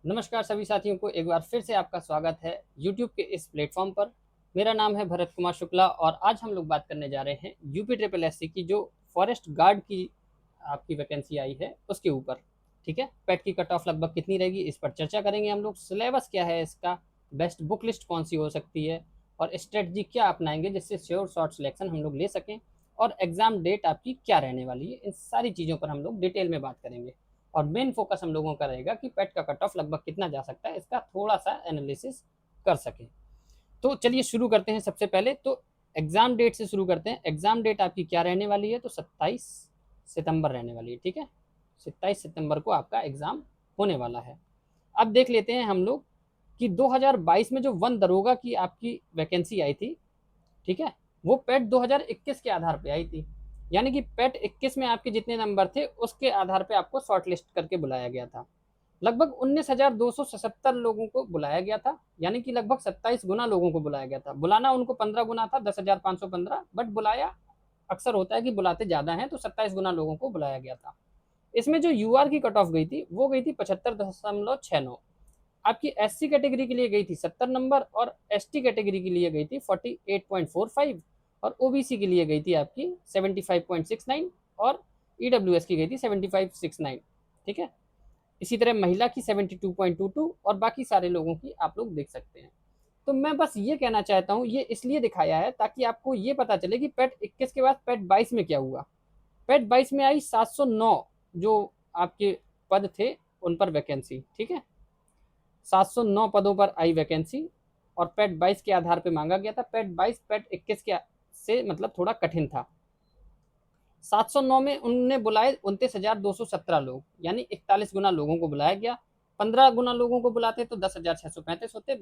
नमस्कार सभी साथियों को एक बार फिर से आपका स्वागत है यूट्यूब के इस प्लेटफॉर्म पर। मेरा नाम है भरत कुमार शुक्ला और आज हम लोग बात करने जा रहे हैं यूपी ट्रिपल एससी की जो फॉरेस्ट गार्ड की आपकी वैकेंसी आई है उसके ऊपर। ठीक है, पेट की कट ऑफ लगभग कितनी रहेगी इस पर चर्चा करेंगे हम लोग। सिलेबस क्या है इसका, बेस्ट बुक लिस्ट कौन सी हो सकती है और स्ट्रेटजी क्या अपनाएंगे जिससे श्योर शॉर्ट सिलेक्शन हम लोग ले सकें, और एग्जाम डेट आपकी क्या रहने वाली है, इन सारी चीज़ों पर हम लोग डिटेल में बात करेंगे। और मेन फोकस हम लोगों का रहेगा कि पेट का कट ऑफ लगभग कितना जा सकता है, इसका थोड़ा सा एनालिसिस कर सके। तो चलिए शुरू करते हैं। सबसे पहले तो एग्जाम डेट से शुरू करते हैं। एग्जाम डेट आपकी क्या रहने वाली है, तो 27 सितंबर रहने वाली है। ठीक है, 27 सितंबर को आपका एग्जाम होने वाला है। अब देख लेते हैं हम लोग कि 2022 में जो वन दरोगा की आपकी वैकेंसी आई थी, ठीक है, वो पेट 2021 के आधार पे आई थी। यानी कि पेट 21 में आपके जितने नंबर थे उसके आधार पे आपको शॉर्ट लिस्ट करके बुलाया गया था। लगभग 19,277 लोगों को बुलाया गया था, यानी कि लगभग 27 गुना लोगों को बुलाया गया था। बुलाना उनको 15 गुना था, 10,515, बट बुलाया अक्सर होता है कि बुलाते ज़्यादा हैं, तो 27 गुना लोगों को बुलाया गया था। इसमें जो यूआर की कट ऑफ गई थी वो गई थी 75.69। आपकी एससी कैटेगरी के लिए गई थी 70 नंबर और एसटी कैटेगरी के लिए गई थी 48.45 और ओबीसी के लिए गई थी आपकी 75.69 और ईडब्ल्यूएस की गई थी 75.69। ठीक है, इसी तरह महिला की 72.22 और बाकी सारे लोगों की आप लोग देख सकते हैं। तो मैं बस ये कहना चाहता हूँ, ये इसलिए दिखाया है ताकि आपको ये पता चले कि पेट 21 के बाद पेट 22 में क्या हुआ। पेट 22 में आई 709 जो आपके पद थे उन पर वैकेंसी। ठीक है, 709 पदों पर आई वैकेंसी और पेट 22 के आधार पे मांगा गया था। पेट 22 पेट 21 के से मतलब थोड़ा कठिन था। 709 में उनने बुलाए 29,217 लोग, यानी 41 गुना लोगों को बुलाया गया। 15 गुना लोगों को बुलाते तो 10,635 होते,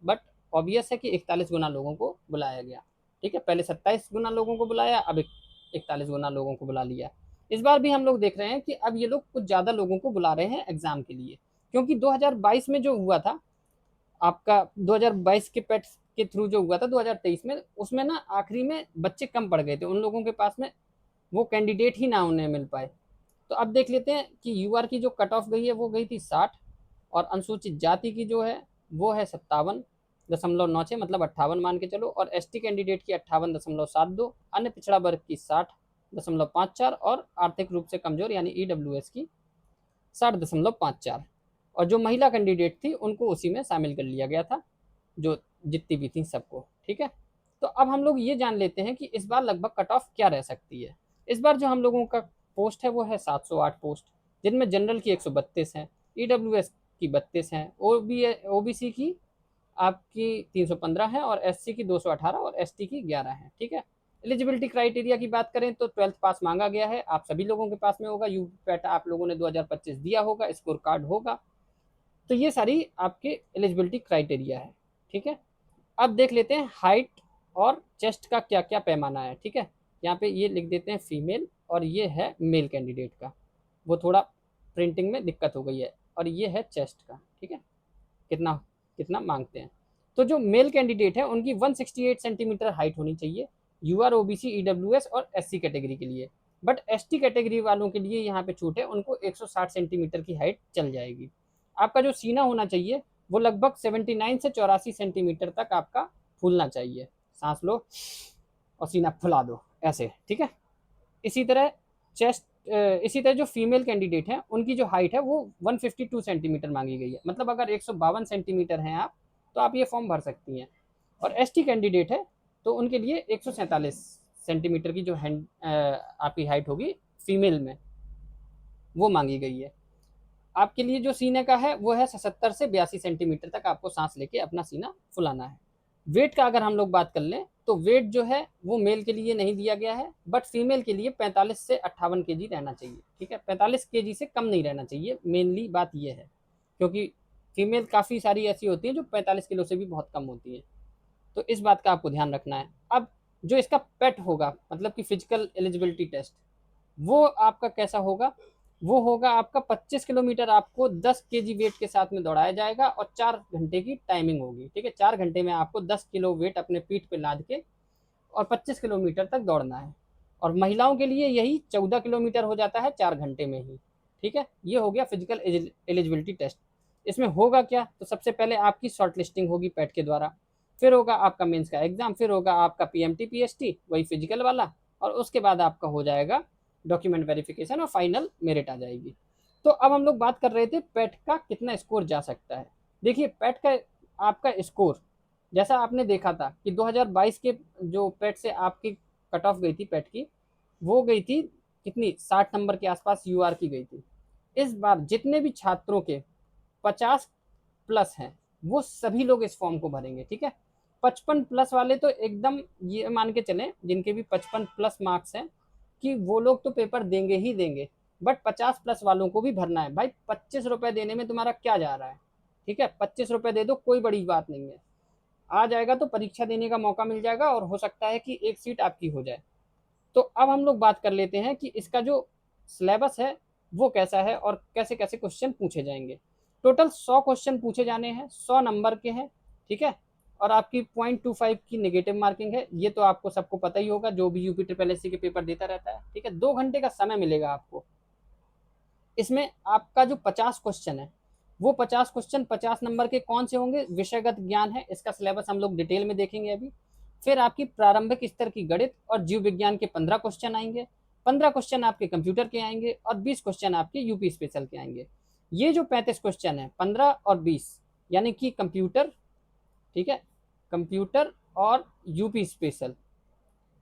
बट ऑब्वियस है कि 41 गुना लोगों को बुलाया गया। ठीक है, पहले 27 गुना लोगों को बुलाया, अब 41 गुना लोगों को बुला लिया। इस बार भी हम लोग देख रहे हैं कि अब ये लोग कुछ ज़्यादा लोगों को बुला रहे हैं एग्जाम के लिए, क्योंकि 2022 में जो हुआ था आपका, 2022 के पेट के थ्रू जो हुआ था 2023 में, उसमें ना आखिरी में बच्चे कम पड़ गए थे, उन लोगों के पास में वो कैंडिडेट ही ना उन्हें मिल पाए। तो अब देख लेते हैं कि यूआर की जो कट ऑफ गई है वो गई थी 60 और अनुसूचित जाति की जो है वो है 57.96, मतलब 58 मान के चलो, और एसटी कैंडिडेट की 58.72, अन्य पिछड़ा वर्ग की 60.54 और आर्थिक रूप से कमजोर यानी ईडब्ल्यूएस की 60.54। और जो महिला कैंडिडेट थी उनको उसी में शामिल कर लिया गया था, जो जितनी भी थी सबको। ठीक है, तो अब हम लोग ये जान लेते हैं कि इस बार लगभग कट ऑफ क्या रह सकती है। इस बार जो हम लोगों का पोस्ट है वो है 708 पोस्ट, जिनमें जनरल की 132 है, ईडब्ल्यूएस की 32 है, ओबीसी की आपकी 315 है और एससी की 218 और एसटी की 11 है। ठीक है, एलिजिबिलिटी क्राइटेरिया की बात करें तो 12th पास मांगा गया है, आप सभी लोगों के पास में होगा। यूपी पैट आप लोगों ने 2025 दिया होगा, स्कोर कार्ड होगा। तो ये सारी आपके एलिजिबिलिटी क्राइटेरिया है। ठीक है, अब देख लेते हैं हाइट और चेस्ट का क्या क्या पैमाना है। ठीक है, यहाँ पे ये लिख देते हैं फीमेल और ये है मेल कैंडिडेट का, वो थोड़ा प्रिंटिंग में दिक्कत हो गई है, और ये है चेस्ट का। ठीक है, कितना कितना मांगते हैं। तो जो मेल कैंडिडेट है उनकी 168 सेंटीमीटर हाइट होनी चाहिए, यूआर ओबीसी ईडब्ल्यूएस और एससी कैटेगरी के लिए। बट एसटी कैटेगरी वालों के लिए यहाँ पे छूट है, उनको 160 सेंटीमीटर की हाइट चल जाएगी। आपका जो सीना होना चाहिए वो लगभग 79 से 84 सेंटीमीटर तक आपका फूलना चाहिए। सांस लो और सीना फुला दो ऐसे। ठीक है, इसी तरह चेस्ट, इसी तरह जो फीमेल कैंडिडेट हैं उनकी जो हाइट है वो 152 सेंटीमीटर मांगी गई है, मतलब अगर 152 सेंटीमीटर हैं आप तो आप ये फॉर्म भर सकती हैं। और एसटी कैंडिडेट है तो उनके लिए 147 सेंटीमीटर की जो हैंड आपकी हाइट होगी फीमेल में, वो मांगी गई है। आपके लिए जो सीने का है वो है 77 से 82 सेंटीमीटर तक आपको सांस लेके अपना सीना फुलाना है। वेट का अगर हम लोग बात कर लें तो वेट जो है वो मेल के लिए नहीं दिया गया है, बट फीमेल के लिए 45 से 58 केजी रहना चाहिए। ठीक है, 45 केजी से कम नहीं रहना चाहिए, मेनली बात ये है, क्योंकि फीमेल काफ़ी सारी ऐसी होती हैं जो 45 किलो से भी बहुत कम होती हैं। तो इस बात का आपको ध्यान रखना है। अब जो इसका पेट होगा, मतलब कि फिजिकल एलिजिबिलिटी टेस्ट, वो आपका कैसा होगा, वो होगा आपका 25 किलोमीटर आपको 10 केजी वेट के साथ में दौड़ाया जाएगा और 4 घंटे की टाइमिंग होगी। ठीक है, 4 घंटे में आपको 10 किलो वेट अपने पीठ पे लाद के और 25 किलोमीटर तक दौड़ना है। और महिलाओं के लिए यही 14 किलोमीटर हो जाता है 4 घंटे में ही। ठीक है, ये हो गया फिजिकल एलिजिबिलिटी टेस्ट। इसमें होगा क्या, तो सबसे पहले आपकी शॉर्ट लिस्टिंग होगी पैट के द्वारा, फिर होगा आपका मेंस का एग्जाम, फिर होगा आपका पीएमटी पीएसटी वही फिजिकल वाला, और उसके बाद आपका हो जाएगा डॉक्यूमेंट वेरिफिकेशन और फाइनल मेरिट आ जाएगी। तो अब हम लोग बात कर रहे थे पैट का कितना स्कोर जा सकता है। देखिए पैट का आपका स्कोर जैसा आपने देखा था कि 2022 के जो पैट से आपकी कट ऑफ गई थी पैट की, वो गई थी कितनी, 60 नंबर के आसपास यूआर की गई थी। इस बार जितने भी छात्रों के 50+ हैं वो सभी लोग इस फॉर्म को भरेंगे, ठीक है। 55+ वाले तो एकदम ये मान के चलें जिनके भी 55+ मार्क्स हैं कि वो लोग तो पेपर देंगे ही देंगे, बट 50+ वालों को भी भरना है। भाई 25 रुपए देने में तुम्हारा क्या जा रहा है, ठीक है, 25 रुपए दे दो, कोई बड़ी बात नहीं है। आ जाएगा तो परीक्षा देने का मौका मिल जाएगा और हो सकता है कि एक सीट आपकी हो जाए। तो अब हम लोग बात कर लेते हैं कि इसका जो सिलेबस है वो कैसा है और कैसे कैसे क्वेश्चन पूछे जाएंगे। टोटल 100 क्वेश्चन पूछे जाने हैं, 100 नंबर के हैं, ठीक है। और आपकी 0.25 की नेगेटिव मार्किंग है, ये तो आपको सबको पता ही होगा जो भी यूपी ट्रिपल एस सी के पेपर देता रहता है, ठीक है। 2 घंटे का समय मिलेगा आपको। इसमें आपका जो 50 क्वेश्चन है वो 50 क्वेश्चन 50 नंबर के कौन से होंगे, विषयगत ज्ञान है, इसका सिलेबस हम लोग डिटेल में देखेंगे अभी। फिर आपकी प्रारंभिक स्तर की गणित और जीव विज्ञान के 15 क्वेश्चन आएंगे, 15 क्वेश्चन आपके कंप्यूटर के आएंगे और 20 क्वेश्चन आपके यूपी स्पेशल के आएंगे। ये जो 35 क्वेश्चन है 15 और 20 यानी कि कंप्यूटर, ठीक है, कंप्यूटर और यूपी स्पेशल,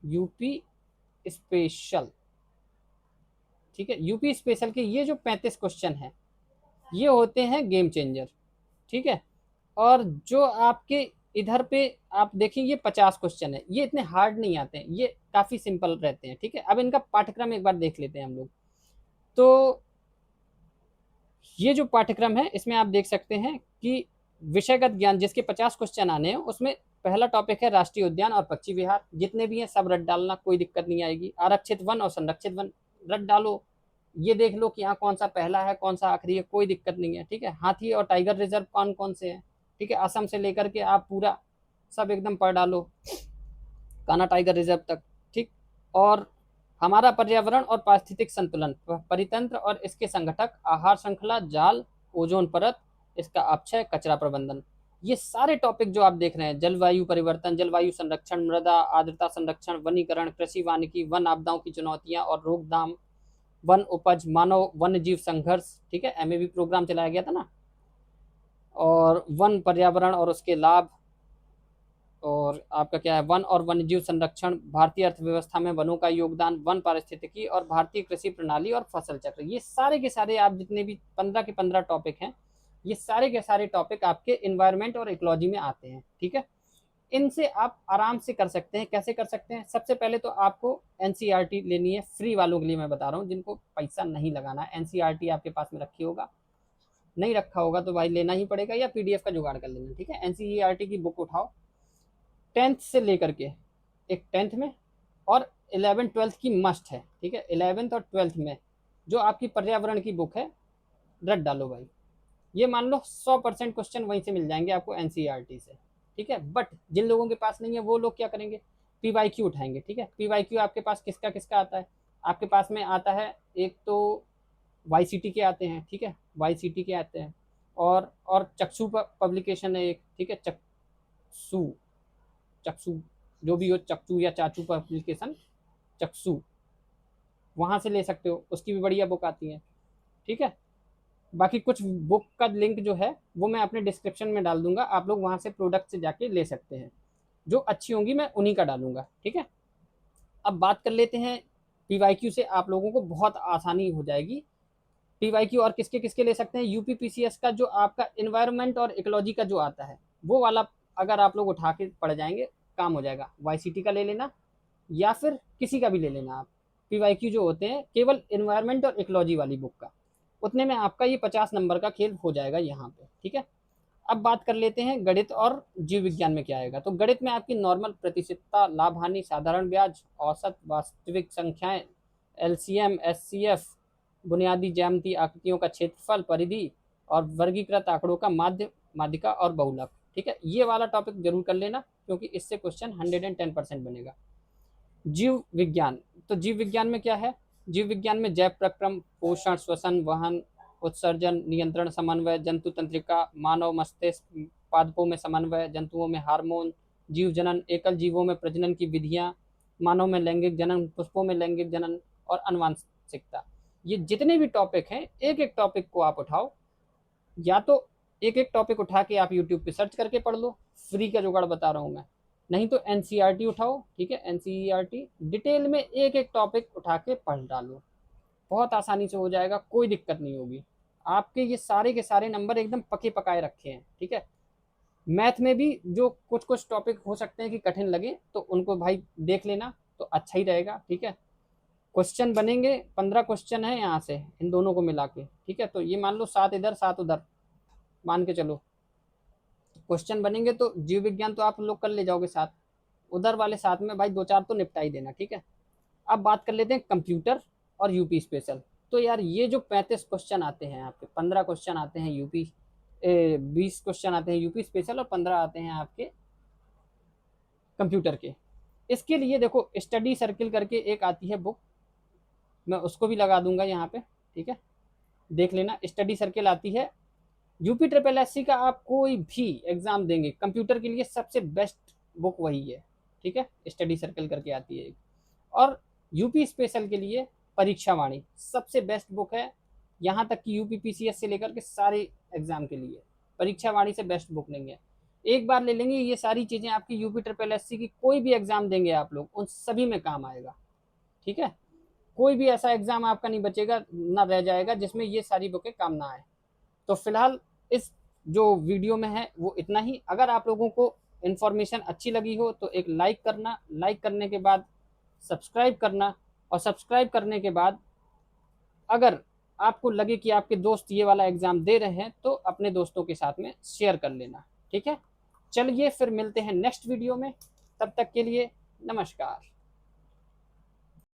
यूपी स्पेशल, ठीक है, यूपी स्पेशल के ये जो 35 क्वेश्चन है ये होते हैं गेम चेंजर, ठीक है। और जो आपके इधर पे आप देखें ये 50 क्वेश्चन है, ये इतने हार्ड नहीं आते हैं, ये काफ़ी सिंपल रहते हैं, ठीक है। अब इनका पाठ्यक्रम एक बार देख लेते हैं हम लोग। तो ये जो पाठ्यक्रम है इसमें आप देख सकते हैं कि विषयगत ज्ञान जिसके 50 क्वेश्चन आने हैं उसमें पहला टॉपिक है राष्ट्रीय उद्यान और पक्षी विहार, जितने भी हैं सब रट डालना, कोई दिक्कत नहीं आएगी। आरक्षित वन और संरक्षित वन रट डालो, ये देख लो कि यहाँ कौन सा पहला है कौन सा आखिरी है, कोई दिक्कत नहीं है, ठीक है। हाथी और टाइगर रिजर्व कौन कौन से हैं, ठीक है, असम से लेकर के आप पूरा सब एकदम पढ़ डालो, कान्हा टाइगर रिजर्व तक, ठीक। और हमारा पर्यावरण और पारिस्थितिक संतुलन, परितंत्र और इसके संगठक, आहार श्रृंखला, जाल, ओजोन परत, इसका अपक्षय, कचरा प्रबंधन, ये सारे टॉपिक जो आप देख रहे हैं, जलवायु परिवर्तन, जलवायु संरक्षण, मृदा आर्द्रता संरक्षण, वनीकरण, कृषि वानिकी, वन आपदाओं की चुनौतियां और रोकथाम, वन उपज, मानव वन्य जीव संघर्ष, ठीक है, एमएवी प्रोग्राम चलाया गया था ना, और वन पर्यावरण और उसके लाभ, और आपका क्या है, वन और वन्यजीव संरक्षण, भारतीय अर्थव्यवस्था में वनों का योगदान, वन पारिस्थितिकी और भारतीय कृषि प्रणाली और फसल चक्र, ये सारे के सारे आप जितने भी 15 के 15 टॉपिक हैं ये सारे के सारे टॉपिक आपके इन्वायरमेंट और इकोलॉजी में आते हैं, ठीक है। इनसे आप आराम से कर सकते हैं। कैसे कर सकते हैं, सबसे पहले तो आपको एनसीईआरटी लेनी है, फ्री वालों के लिए मैं बता रहा हूँ, जिनको पैसा नहीं लगाना है। एनसीईआरटी आपके पास में रखी होगा, नहीं रखा होगा तो भाई लेना ही पड़ेगा या पीडीएफ का जुगाड़ कर लेना, ठीक है। एनसीईआरटी की बुक उठाओ, 10th से लेकर के, एक 10th में और 11th 12th की मस्ट है, ठीक है। 11th और 12th में जो आपकी पर्यावरण की बुक है रट डालो भाई, ये मान लो 100% क्वेश्चन वहीं से मिल जाएंगे आपको एनसीईआरटी से, ठीक है। बट जिन लोगों के पास नहीं है वो लोग क्या करेंगे, पीवाईक्यू उठाएंगे, ठीक है। पीवाईक्यू आपके पास किसका किसका आता है, आपके पास में आता है एक तो वाईसीटी के आते हैं, ठीक है, वाईसीटी के आते हैं, और चक्षु पब्लिकेशन है एक, ठीक है, चक्षु, चक्षु जो भी हो, चक्षु या चाचू पब्लिकेशन, चक्षु, वहाँ से ले सकते हो, उसकी भी बढ़िया बुक आती है, ठीक है। बाकी कुछ बुक का लिंक जो है वो मैं अपने डिस्क्रिप्शन में डाल दूंगा, आप लोग वहाँ से प्रोडक्ट से जाके ले सकते हैं, जो अच्छी होंगी मैं उन्हीं का डालूंगा, ठीक है। अब बात कर लेते हैं पीवाईक्यू से, आप लोगों को बहुत आसानी हो जाएगी। पीवाईक्यू और किसके किसके ले सकते हैं, यूपी पीसीएस का जो आपका इन्वायरमेंट और इकोलॉजी का जो आता है वो वाला अगर आप लोग उठा के पढ़ जाएंगे काम हो जाएगा, वाईसीटी का ले लेना या फिर किसी का भी ले लेना आप। पीवाईक्यू जो होते हैं केवल इन्वायरमेंट और इकोलॉजी वाली बुक का, उतने में आपका ये 50 नंबर का खेल हो जाएगा यहाँ पे, ठीक है। अब बात कर लेते हैं गणित और जीव विज्ञान में क्या आएगा। तो गणित में आपकी नॉर्मल, प्रतिशतता, लाभ हानि, साधारण ब्याज, औसत, वास्तविक संख्याएं, एलसीएम, एचसीएफ, बुनियादी ज्यामिति, आकृतियों का क्षेत्रफल, परिधि और वर्गीकृत आंकड़ों का माध्य, माध्यिका और बहुलक, ठीक है। ये वाला टॉपिक जरूर कर लेना क्योंकि इससे क्वेश्चन 110% बनेगा। जीव विज्ञान, तो जीव विज्ञान में क्या है, जीव विज्ञान में जैव प्रक्रम, पोषण, श्वसन, वहन, उत्सर्जन, नियंत्रण, समन्वय, जंतु तंत्रिका, मानव मस्तिष्क, पादपों में समन्वय, जंतुओं में हार्मोन, जीव जनन, एकल जीवों में प्रजनन की विधियां, मानव में लैंगिक जनन, पुष्पों में लैंगिक जनन और अनुवांशिकता। ये जितने भी टॉपिक हैं, एक एक टॉपिक को आप उठाओ, या तो एक एक टॉपिक उठा के आप यूट्यूब पे सर्च करके पढ़ लो, फ्री का जुगाड़ बता रहा हूँ मैं, नहीं तो एनसीईआरटी उठाओ, ठीक है, एनसीईआरटी डिटेल में एक एक टॉपिक उठा के पढ़ डालो, बहुत आसानी से हो जाएगा, कोई दिक्कत नहीं होगी। आपके ये सारे के सारे नंबर एकदम पके पकाए रखे हैं, ठीक है। मैथ में भी जो कुछ कुछ टॉपिक हो सकते हैं कि कठिन लगे, तो उनको भाई देख लेना तो अच्छा ही रहेगा, ठीक है। क्वेश्चन बनेंगे, 15 क्वेश्चन है यहाँ से इन दोनों को मिला के, ठीक है। तो ये मान लो 7 इधर 7 उधर, मान के चलो क्वेश्चन बनेंगे, तो जीव विज्ञान तो आप लोग कर ले जाओगे 7, उधर वाले 7 में भाई 2-4 तो निपटा ही देना, ठीक है। अब बात कर लेते हैं कंप्यूटर और यूपी स्पेशल। तो यार ये जो 35 क्वेश्चन आते हैं आपके, 15 क्वेश्चन आते हैं यूपी, 20 क्वेश्चन आते हैं यूपी स्पेशल और 15 आते हैं आपके कंप्यूटर के। इसके लिए देखो स्टडी सर्किल करके एक आती है बुक, मैं उसको भी लगा दूंगा यहाँ पे, ठीक है, देख लेना। स्टडी सर्किल आती है, यूपी ट्रिपल एससी का आप कोई भी एग्जाम देंगे कंप्यूटर के लिए सबसे बेस्ट बुक वही है, ठीक है, स्टडी सर्किल करके आती है एक। और यूपी स्पेशल के लिए परीक्षा वाणी सबसे बेस्ट बुक है, यहाँ तक कि यूपी पीसीएस से लेकर के सारे एग्जाम के लिए परीक्षा वाणी से बेस्ट बुक नहीं है। एक बार ले लेंगे ये सारी चीज़ें, आपकी यूपी ट्रिपल एससी की कोई भी एग्जाम देंगे आप लोग, उन सभी में काम आएगा, ठीक है। कोई भी ऐसा एग्जाम आपका नहीं बचेगा ना रह जाएगा जिसमें ये सारी बुकें काम ना आए। तो फिलहाल इस जो वीडियो में है वो इतना ही। अगर आप लोगों को इन्फॉर्मेशन अच्छी लगी हो तो एक लाइक करना, लाइक करने के बाद सब्सक्राइब करना, और सब्सक्राइब करने के बाद अगर आपको लगे कि आपके दोस्त ये वाला एग्ज़ाम दे रहे हैं तो अपने दोस्तों के साथ में शेयर कर लेना, ठीक है। चलिए फिर मिलते हैं नेक्स्ट वीडियो में, तब तक के लिए नमस्कार।